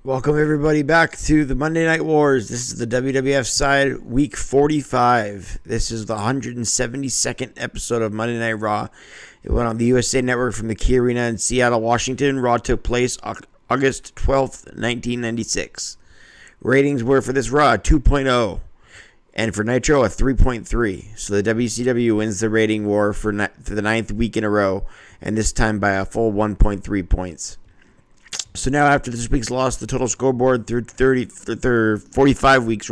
Welcome everybody back to the Monday Night Wars. This is the WWF side, week 45. This is the 172nd episode of Monday Night Raw. It went on the USA Network from the Key Arena in Seattle, Washington. Raw took place August 12th, 1996. Ratings were for this Raw 2.0 and for Nitro a 3.3. So the WCW wins the rating war for the ninth week in a row, and this time by a full 1.3 points. So now after this week's loss, the total scoreboard through 45 weeks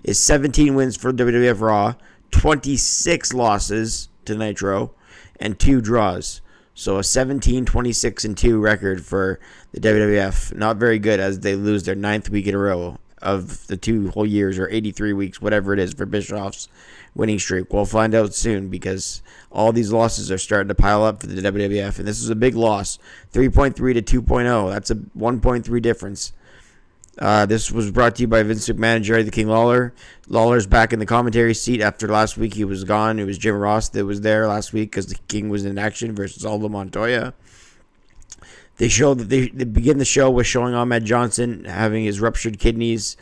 is 17 wins for WWF Raw, 26 losses to Nitro, and 2 draws. So a 17, 26, and 2 record for the WWF. Not very good as they lose their 9th week in a row of the 2 whole years, or 83 weeks, whatever it is, for Bischoff's winning streak. We'll find out soon because all these losses are starting to pile up for the WWF, and this is a big loss, 3.3 to 2.0. That's a 1.3 difference. This was brought to you by Vince McMahon and Jerry the King Lawler. Lawler's back in the commentary seat after last week he was gone. It was Jim Ross that was there last week because the King was in action versus Aldo Montoya. They begin the show with showing Ahmed Johnson having his ruptured kidneys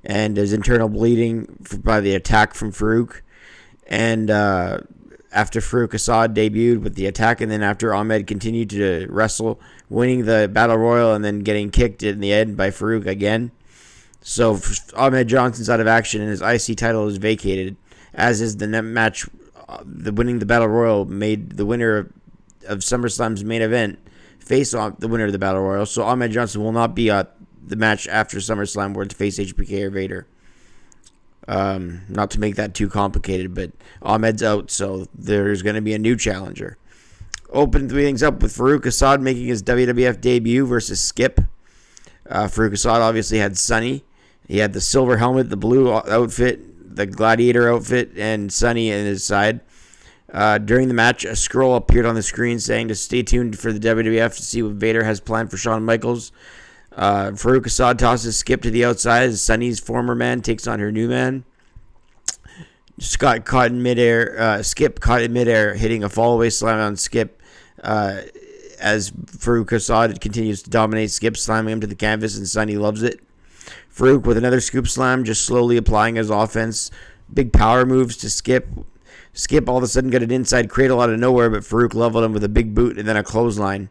and his internal bleeding by the attack from Farouk. And after Farouk Assad debuted with the attack, and then after Ahmed continued to wrestle, winning the Battle Royal and then getting kicked in the end by Farouk again. So Ahmed Johnson's out of action and his IC title is vacated, as is the match. Winning the Battle Royal made the winner of SummerSlam's main event face off the winner of the Battle Royal. So Ahmed Johnson will not be at the match after SummerSlam where to face HBK or Vader. Not to make that too complicated, but Ahmed's out, so there's going to be a new challenger. Open things up with Farouk Assad making his WWF debut versus Skip. Farouk Assad obviously had Sonny. He had the silver helmet, the blue outfit, the gladiator outfit, and Sonny in his side. During the match, a scroll appeared on the screen saying to stay tuned for the WWF to see what Vader has planned for Shawn Michaels. Farouk Assad tosses Skip to the outside as Sonny's former man takes on her new man. Skip caught in midair, hitting a fallaway slam on Skip as Farouk Assad continues to dominate Skip, slamming him to the canvas, and Sonny loves it. Farouk with another scoop slam, just slowly applying his offense. Big power moves to Skip. Skip all of a sudden got an inside cradle out of nowhere, but Farouk leveled him with a big boot and then a clothesline.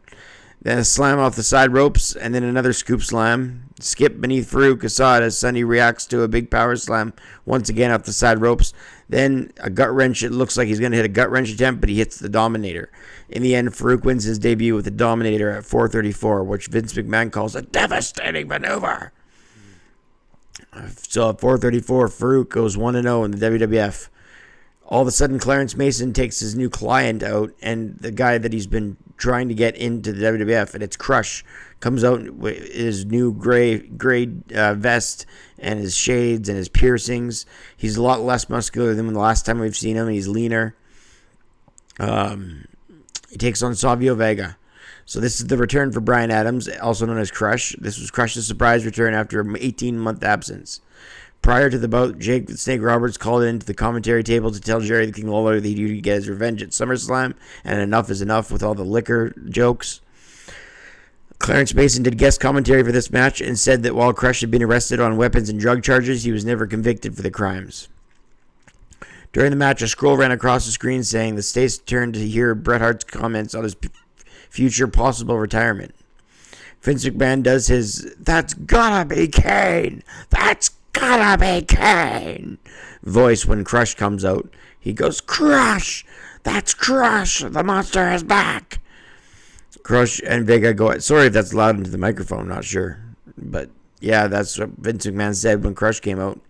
Then a slam off the side ropes, and then another scoop slam. Skip beneath Farouk Assad as Sonny reacts to a big power slam once again off the side ropes. Then a gut wrench. It looks like he's going to hit a gut wrench attempt, but he hits the Dominator. In the end, Farouk wins his debut with the Dominator at 434, which Vince McMahon calls a devastating maneuver. So at 434, Farouk goes 1-0 in the WWF. All of a sudden, Clarence Mason takes his new client out, and the guy that he's been trying to get into the WWF, and it's Crush, comes out with his new gray vest and his shades and his piercings. He's a lot less muscular than the last time we've seen him. He's leaner. He takes on Savio Vega. So this is the return for Bryan Adams, also known as Crush. This was Crush's surprise return after an 18-month absence. Prior to the bout, Jake the Snake Roberts called into the commentary table to tell Jerry the King Lawler that he needed to get his revenge at SummerSlam, and enough is enough with all the liquor jokes. Clarence Mason did guest commentary for this match and said that while Crush had been arrested on weapons and drug charges, he was never convicted for the crimes. During the match, a scroll ran across the screen saying the state's turn to hear Bret Hart's comments on his future possible retirement. Vince McMahon does his, "That's gotta be Kane! That's gotta be Kane!" voice when Crush comes out. He goes, "Crush! That's Crush! The monster is back!" Crush and Vega go, sorry if that's loud into the microphone, not sure. But yeah, that's what Vince McMahon said when Crush came out.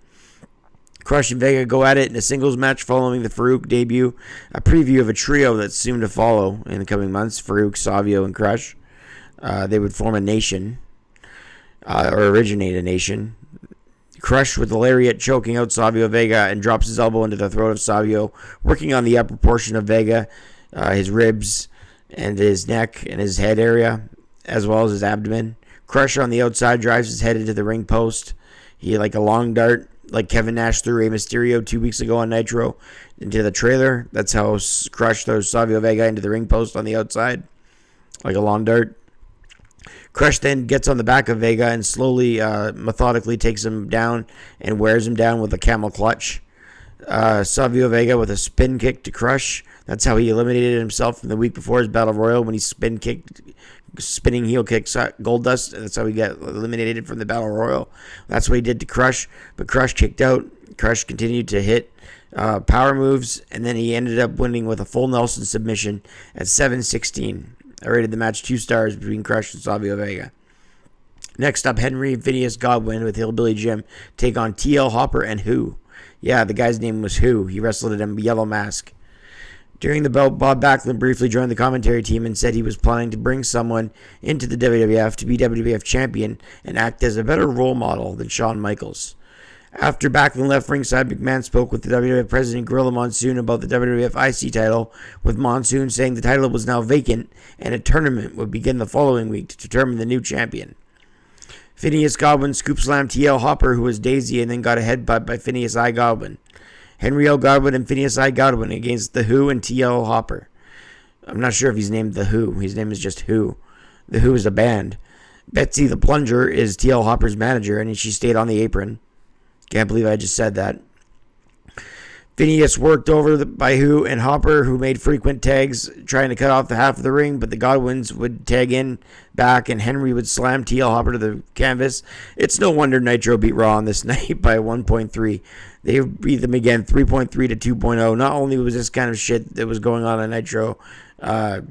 Crush and Vega go at it in a singles match following the Farouk debut. A preview of a trio that's soon to follow in the coming months, Farouk, Savio, and Crush. They would form a nation, or originate a nation. Crush with the lariat choking out Savio Vega and drops his elbow into the throat of Savio, working on the upper portion of Vega, his ribs and his neck and his head area, as well as his abdomen. Crush on the outside drives his head into the ring post. He, like a long dart, like Kevin Nash threw Rey Mysterio 2 weeks ago on Nitro into the trailer. That's how Crush throws Savio Vega into the ring post on the outside, like a long dart. Crush then gets on the back of Vega and slowly, methodically takes him down and wears him down with a camel clutch. Savio Vega with a spin kick to Crush. That's how he eliminated himself from the week before his Battle Royal when he spinning heel kicks Goldust. That's how he got eliminated from the Battle Royal. That's what he did to Crush, but Crush kicked out. Crush continued to hit power moves, and then he ended up winning with a full Nelson submission at 7:16. I rated the match 2 stars between Crush and Savio Vega. Next up, Henry and Phineas Godwin with Hillbilly Jim take on TL Hopper and Who. Yeah, the guy's name was Who. He wrestled at a yellow mask. During the bout, Bob Backlund briefly joined the commentary team and said he was planning to bring someone into the WWF to be WWF champion and act as a better role model than Shawn Michaels. After Backlund left ringside, McMahon spoke with the WWF president Gorilla Monsoon about the WWF IC title, with Monsoon saying the title was now vacant and a tournament would begin the following week to determine the new champion. Phineas Godwin scoop slammed TL Hopper, who was Daisy, and then got a headbutt by Phineas I. Godwin. Henry L. Godwin and Phineas I. Godwin against The Who and TL Hopper. I'm not sure if he's named The Who. His name is just Who. The Who is a band. Betsy the Plunger is TL Hopper's manager, and she stayed on the apron. Can't believe I just said that. Phineas worked over by Who and Hopper, who made frequent tags trying to cut off the half of the ring, but the Godwins would tag in back, and Henry would slam TL Hopper to the canvas. It's no wonder Nitro beat Raw on this night by 1.3. They beat them again 3.3 to 2.0. Not only was this kind of shit that was going on Nitro, not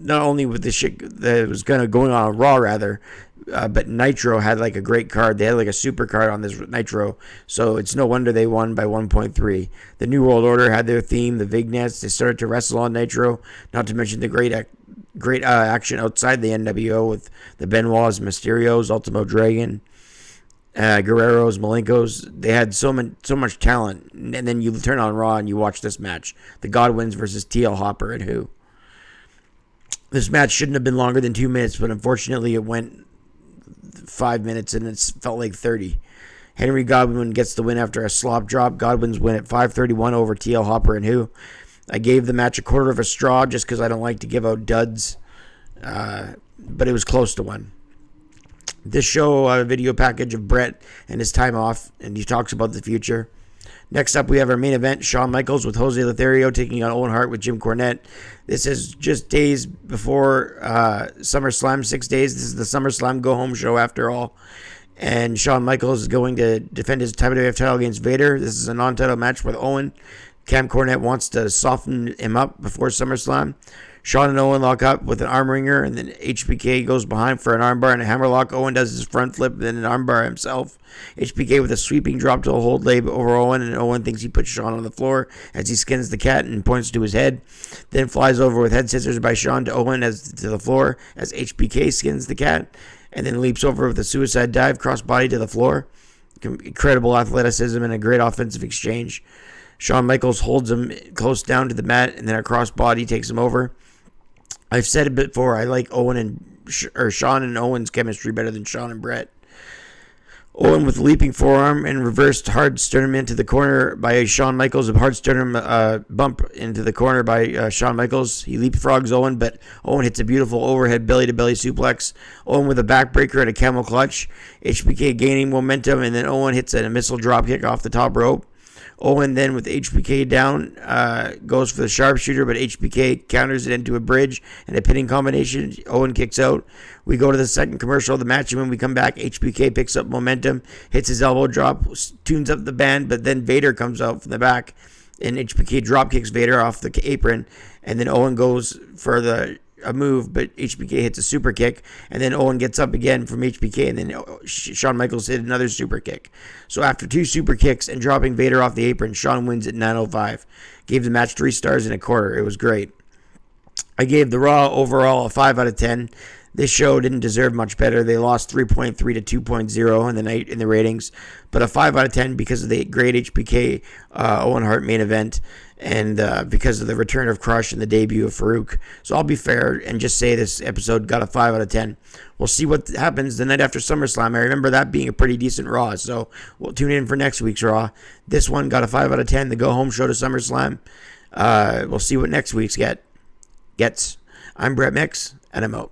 only with the shit that was going on Raw, rather, but Nitro had like a great card. They had like a super card on this Nitro, so it's no wonder they won by 1.3. The New World Order had their theme, the vignettes. They started to wrestle on Nitro, not to mention the great action outside the NWO with the Benoits, Mysterios, Ultimo Dragon, Guerreros, Malenkos. They had so much talent, and then you turn on Raw and you watch this match, the Godwins versus TL Hopper and Who. This match shouldn't have been longer than 2 minutes, but unfortunately it went 5 minutes and it felt like 30. Henry Godwin gets the win after a slop drop. Godwin's win at 5:31 over TL Hopper and Who. I gave the match a quarter of a straw just because I don't like to give out duds, but it was close to one. This show a video package of Brett and his time off, and he talks about the future. Next up, we have our main event, Shawn Michaels with Jose Lothario taking on Owen Hart with Jim Cornette. This is just days before SummerSlam, 6 days. This is the SummerSlam go-home show after all. And Shawn Michaels is going to defend his WWF title against Vader. This is a non-title match with Owen. Cam Cornette wants to soften him up before SummerSlam. Shawn and Owen lock up with an arm wringer, and then HBK goes behind for an armbar and a hammerlock. Owen does his front flip, then an armbar himself. HBK with a sweeping drop to a hold leg over Owen, and Owen thinks he puts Shawn on the floor as he skins the cat and points to his head. Then flies over with head scissors by Shawn to Owen to the floor as HBK skins the cat, and then leaps over with a suicide dive crossbody to the floor. Incredible athleticism and a great offensive exchange. Shawn Michaels holds him close down to the mat, and then a crossbody takes him over. I've said it before, I like Shawn and Owen's chemistry better than Shawn and Brett. Owen with leaping forearm and reversed hard sternum into the corner by Shawn Michaels. A hard sternum bump into the corner by Shawn Michaels. He leapfrogs Owen, but Owen hits a beautiful overhead belly-to-belly suplex. Owen with a backbreaker and a camel clutch. HBK gaining momentum, and then Owen hits a missile dropkick off the top rope. Owen then with HBK down goes for the sharpshooter, but HBK counters it into a bridge and a pinning combination. Owen kicks out. We go to the second commercial of the match, and when we come back, HBK picks up momentum, hits his elbow drop, tunes up the band, but then Vader comes out from the back, and HBK drop kicks Vader off the apron, and then Owen goes for a move, but HBK hits a super kick, and then Owen gets up again from HBK, and then Shawn Michaels hit another super kick. So after 2 super kicks and dropping Vader off the apron, Shawn wins at 9:05. Gave the match 3 stars and a quarter. It was great. I gave the Raw overall a 5 out of 10. This show didn't deserve much better. They lost 3.3 to 2.0 in the night in the ratings, but a 5 out of 10 because of the great HBK Owen Hart main event, and because of the return of Crush and the debut of Farouk. So I'll be fair and just say this episode got a 5 out of 10. We'll see what happens the night after SummerSlam. I remember that being a pretty decent Raw, so we'll tune in for next week's Raw. This one got a 5 out of 10, the go-home show to SummerSlam. We'll see what next week's gets. I'm Brett Mix, and I'm out.